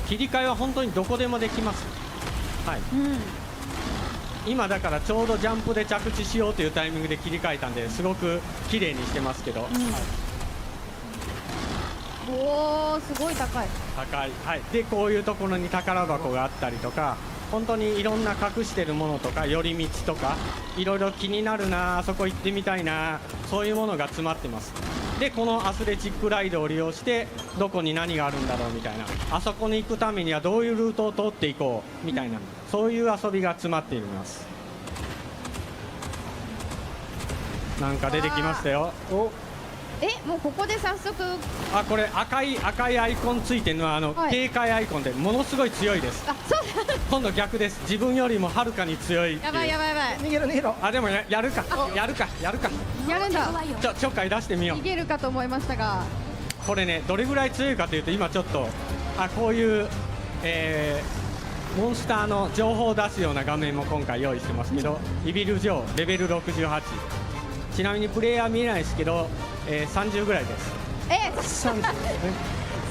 切り替えは本当にどこでもできます。はい、今だからちょうどジャンプで着地しようというタイミングで切り替えたんですごく綺麗にしてますけど、おー、すごい高い。高い、はい、でこういうところに宝箱があったりとか、本当にいろんな隠してるものとか寄り道とかいろいろ気になるな、あそこ行ってみたいな、そういうものが詰まってます。でこのアスレチックライドを利用してどこに何があるんだろうみたいな、あそこに行くためにはどういうルートを通っていこうみたいな、そういう遊びが詰まっています。なんか出てきましたよ。お、もうここで早速、これ赤いアイコンついてるのは警戒アイコンでものすごい強いです。そうだ。今度逆です。自分よりもはるかに強いっていう。やばいやばいやばい。逃げろ逃げろ。でもやるかやるんだ。ちょっかい出してみよう。逃げるかと思いましたが、これね、どれぐらい強いかというと、今ちょっとこういう、モンスターの情報を出すような画面も今回用意してますけど、イビル・ジョーレベル68、ちなみにプレイヤー見えないですけど、30ぐらいです。30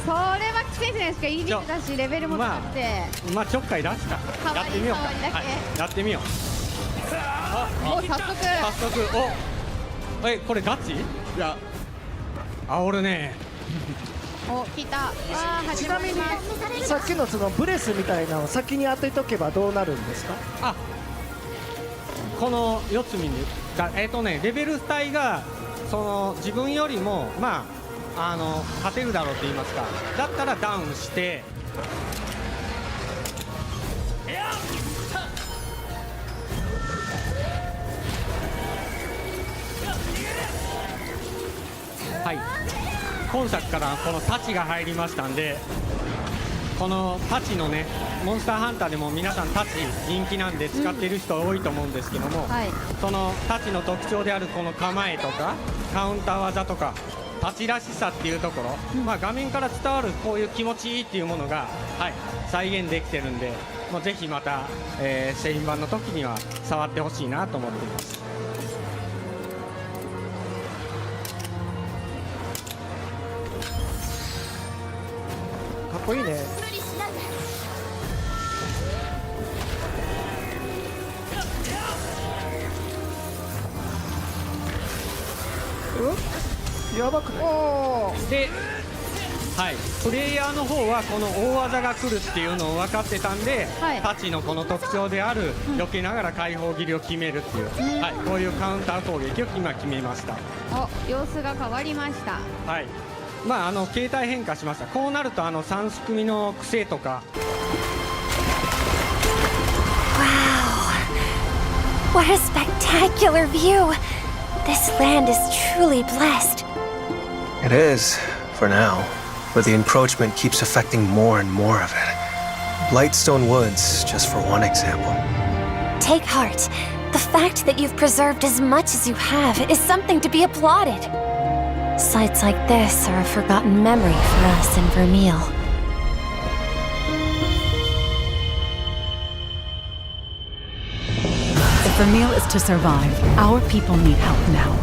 それはきついじゃないですか。イビルだしレベルも高くて、ちょっかい出した。やってみようか。やってみよう。もう早速これガチ？いや、俺ね。来た。ちなみにさっきのそのブレスみたいなのを先に当てとけばどうなるんですか？この四つ見にレベル帯がその自分よりも勝てるだろうと言いますか、だったらダウンして、はい、今作からこの太刀が入りましたんで、この太刀のね、モンスターハンターでも皆さん太刀人気なんで使っている人多いと思うんですけども、その太刀の特徴であるこの構えとかカウンター技とか太刀らしさっていうところ、画面から伝わるこういう気持ちいいっていうものが、再現できてるんで、もうぜひまた、製品版の時には触ってほしいなと思っています。かっこいいね。やばくない？で、プレイヤーの方はこの大技が来るっていうのを分かってたんで、太刀のこの特徴である避けながら開放切りを決めるっていう、こういうカウンター攻撃を今決めました。様子が変わりました。形態変化しました。こうなると三すくみの癖とか。Wow! What a spectacular view! This land is truly blessed. It is, for now, but the encroachment keeps affecting more and more of it. Blightstone Woods, just for one example. Take heart. The fact that you've preserved as much as you have is something to be applauded. Sites like this are a forgotten memory for us in Vermeil. If Vermeil is to survive, our people need help now.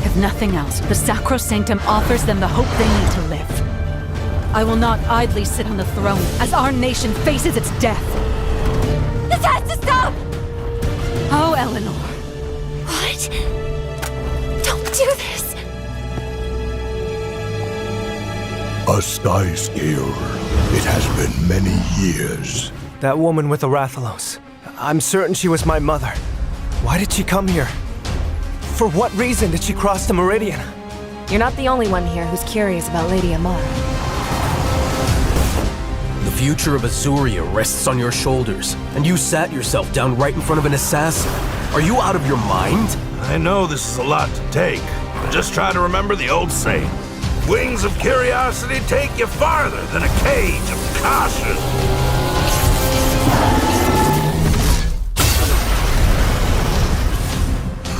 If nothing else, the Sacrosanctum offers them the hope they need to live. I will not idly sit on the throne as our nation faces its death. This has to stop! Oh, Eleanor. What? Don't do this! A sky scale. It has been many years. That woman with the Rathalos. I'm certain she was my mother. Why did she come here? For what reason did she cross the Meridian? You're not the only one here who's curious about Lady Amara. The future of Azuria rests on your shoulders, and you sat yourself down right in front of an assassin. Are you out of your mind? I know this is a lot to take, but just try to remember the old saying. Wings of curiosity take you farther than a cage of caution.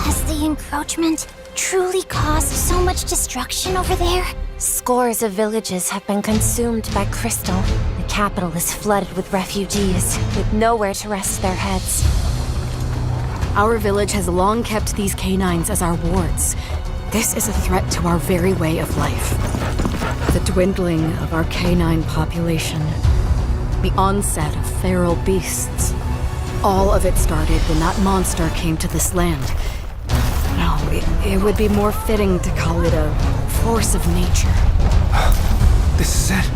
Has the encroachment truly caused so much destruction over there? Scores of villages have been consumed by crystal. The capital is flooded with refugees, with nowhere to rest their heads. Our village has long kept these canines as our wards. This is a threat to our very way of life. The dwindling of our canine population, the onset of feral beasts. All of it started when that monster came to this land. No, it would be more fitting to call it a force of nature. This is it.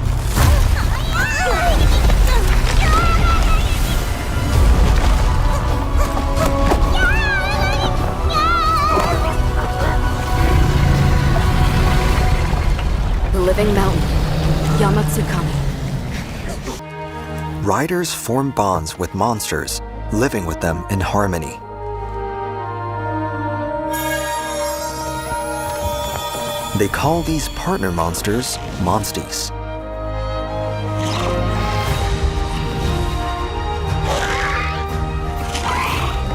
The living mountain, Yamatsukami. Riders form bonds with monsters, living with them in harmony. They call these partner monsters monsties.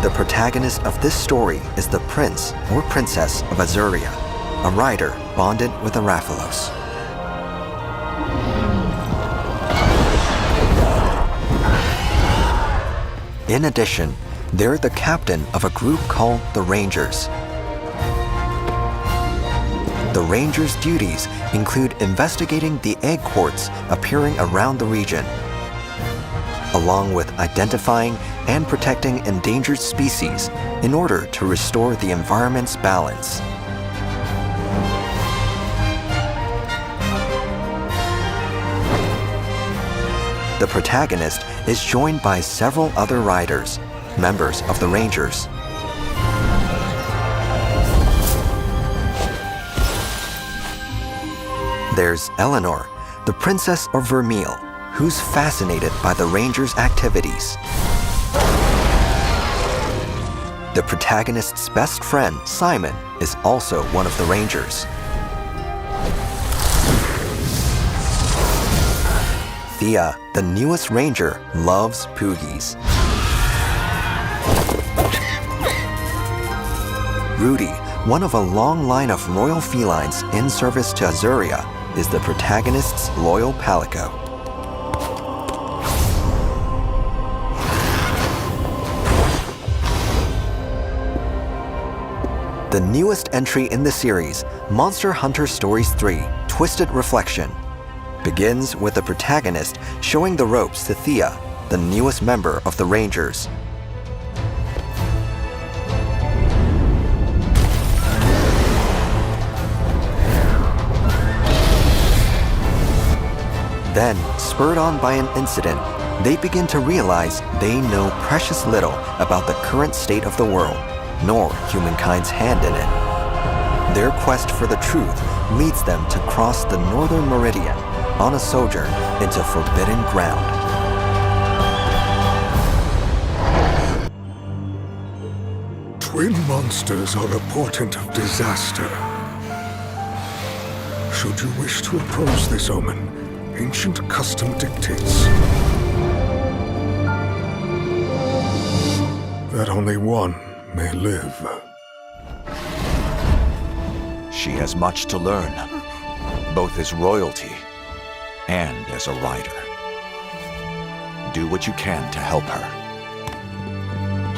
The protagonist of this story is the prince or princess of Azuria, a rider bonded with a Rathalos. In addition, they're the captain of a group called the Rangers. The Rangers' duties include investigating the egg quartz appearing around the region, along with identifying and protecting endangered species in order to restore the environment's balance. The protagonist is joined by several other riders, members of the Rangers. There's Eleanor, the Princess of Vermeil, who's fascinated by the Rangers' activities. The protagonist's best friend, Simon, is also one of the Rangers. Thea, the newest ranger, loves Poogies. Rudy, one of a long line of royal felines in service to Azuria, is the protagonist's loyal palico. The newest entry in the series, Monster Hunter Stories 3: Twisted Reflection, begins with the protagonist showing the ropes to Thea, the newest member of the Rangers. Then, spurred on by an incident, they begin to realize they know precious little about the current state of the world, nor humankind's hand in it. Their quest for the truth leads them to cross the northern meridian on a sojourn into forbidden ground. Twin monsters are a portent of disaster. Should you wish to approach this omen, ancient custom dictates that only one may live. She has much to learn, both as royalty and as a rider. Do what you can to help her.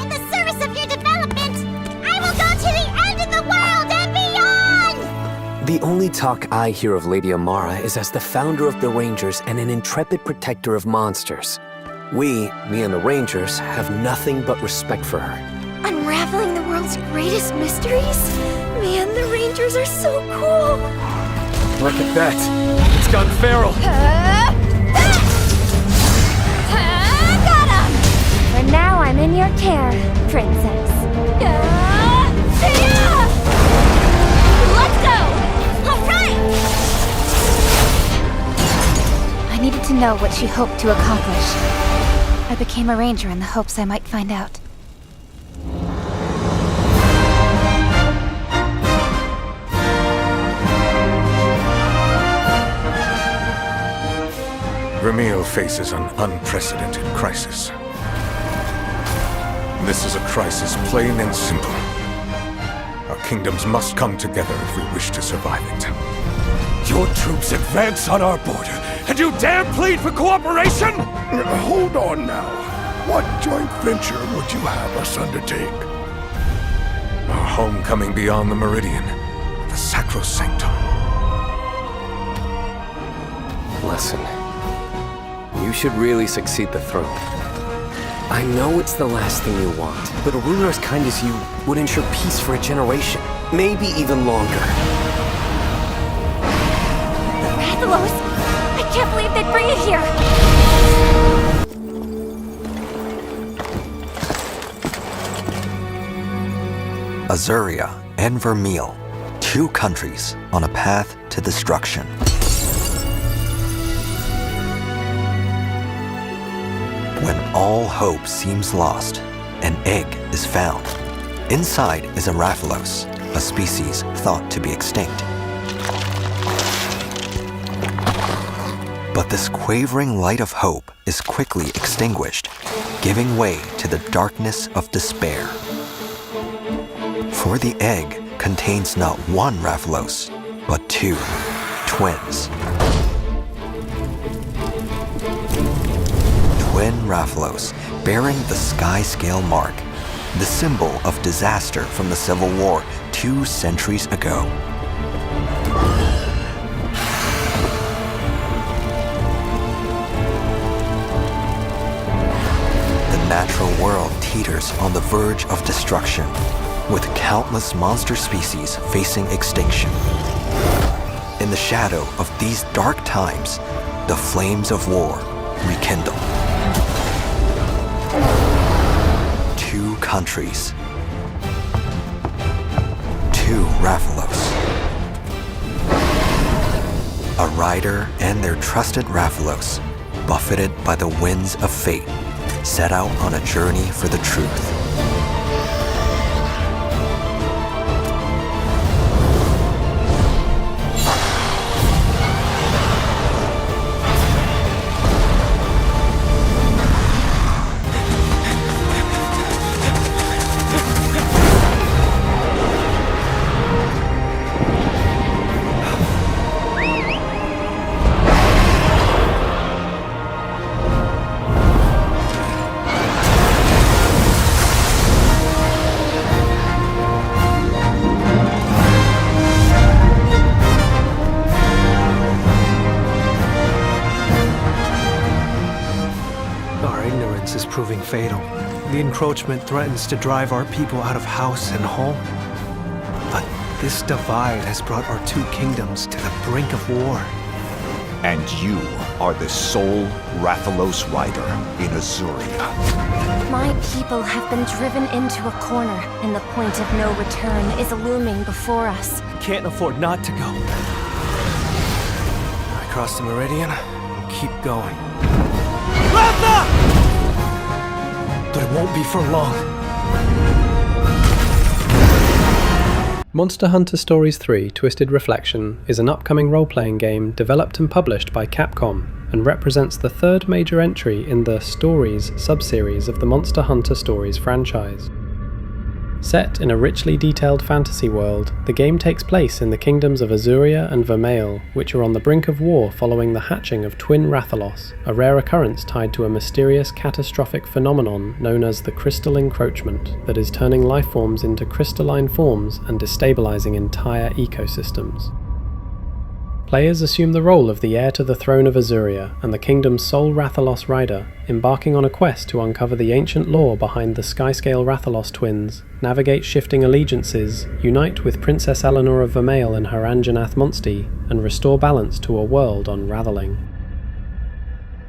In the service of your development, I will go to the end of the world and beyond! The only talk I hear of Lady Amara is as the founder of the Rangers and an intrepid protector of monsters. Me and the Rangers, have nothing but respect for her. Unraveling the world's greatest mysteries? Man, the Rangers are so cool! Look at that! It's gone feral! Got him! For now, I'm in your care, princess. Let's go! All right! I needed to know what she hoped to accomplish. I became a ranger in the hopes I might find out. Vermeil faces an unprecedented crisis. This is a crisis plain and simple. Our kingdoms must come together if we wish to survive it. Your troops advance on our border, and you dare plead for cooperation? Hold on now. What joint venture would you have us undertake? Our homecoming beyond the meridian, the sacrosanctum. Listen, you should really succeed the throne. I know it's the last thing you want, but a ruler as kind as you would ensure peace for a generation, maybe even longer. The Rathalos! I can't believe they'd bring it here! Azuria and Vermeil, 2 countries on a path to destruction. When all hope seems lost, an egg is found. Inside is a Rathalos, a species thought to be extinct. But this quavering light of hope is quickly extinguished, giving way to the darkness of despair. For the egg contains not 1 Rathalos, but 2 twins. Twin Rathalos bearing the sky-scale mark, the symbol of disaster from the Civil War 2 centuries ago. The natural world teeters on the verge of destruction, with countless monster species facing extinction. In the shadow of these dark times, the flames of war rekindle. 2 countries. 2 Rathalos. A rider and their trusted Rathalos, buffeted by the winds of fate, set out on a journey for the truth. Is proving fatal. The encroachment threatens to drive our people out of house and home. But this divide has brought our 2 kingdoms to the brink of war. And you are the sole Rathalos rider in Azuria. My people have been driven into a corner, and the point of no return is looming before us. Can't afford not to go. I cross the meridian and keep going. Ratha! But it won't be for long. Monster Hunter Stories 3 Twisted Reflection is an upcoming role-playing game developed and published by Capcom, and represents the 3rd major entry in the Stories subseries of the Monster Hunter Stories franchise. Set in a richly detailed fantasy world, the game takes place in the kingdoms of Azuria and Vermeil, which are on the brink of war following the hatching of twin Rathalos, a rare occurrence tied to a mysterious catastrophic phenomenon known as the crystal encroachment that is turning life forms into crystalline forms and destabilizing entire ecosystems. Players assume the role of the heir to the throne of Azuria and the kingdom's sole Rathalos rider, embarking on a quest to uncover the ancient lore behind the Skyscale Rathalos twins, navigate shifting allegiances, unite with Princess Eleanor of Vermeil and her Anjanath Monsti, and restore balance to a world on Rathaling.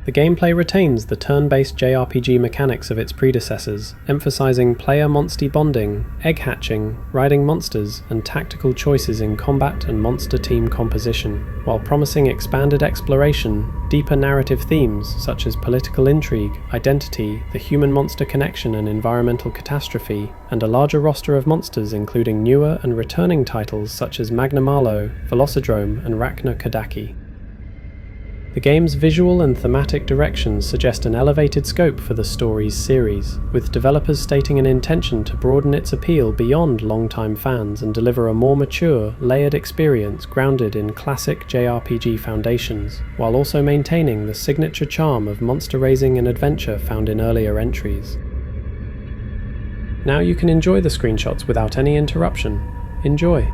The gameplay retains the turn-based JRPG mechanics of its predecessors, emphasizing player-monster bonding, egg hatching, riding monsters, and tactical choices in combat and monster team composition, while promising expanded exploration, deeper narrative themes such as political intrigue, identity, the human-monster connection and environmental catastrophe, and a larger roster of monsters including newer and returning titles such as Magna Marlow, Velocidrome, and Rachna Kadaki. The game's visual and thematic directions suggest an elevated scope for the Stories series, with developers stating an intention to broaden its appeal beyond longtime fans and deliver a more mature, layered experience grounded in classic JRPG foundations, while also maintaining the signature charm of monster raising and adventure found in earlier entries. Now you can enjoy the screenshots without any interruption. Enjoy!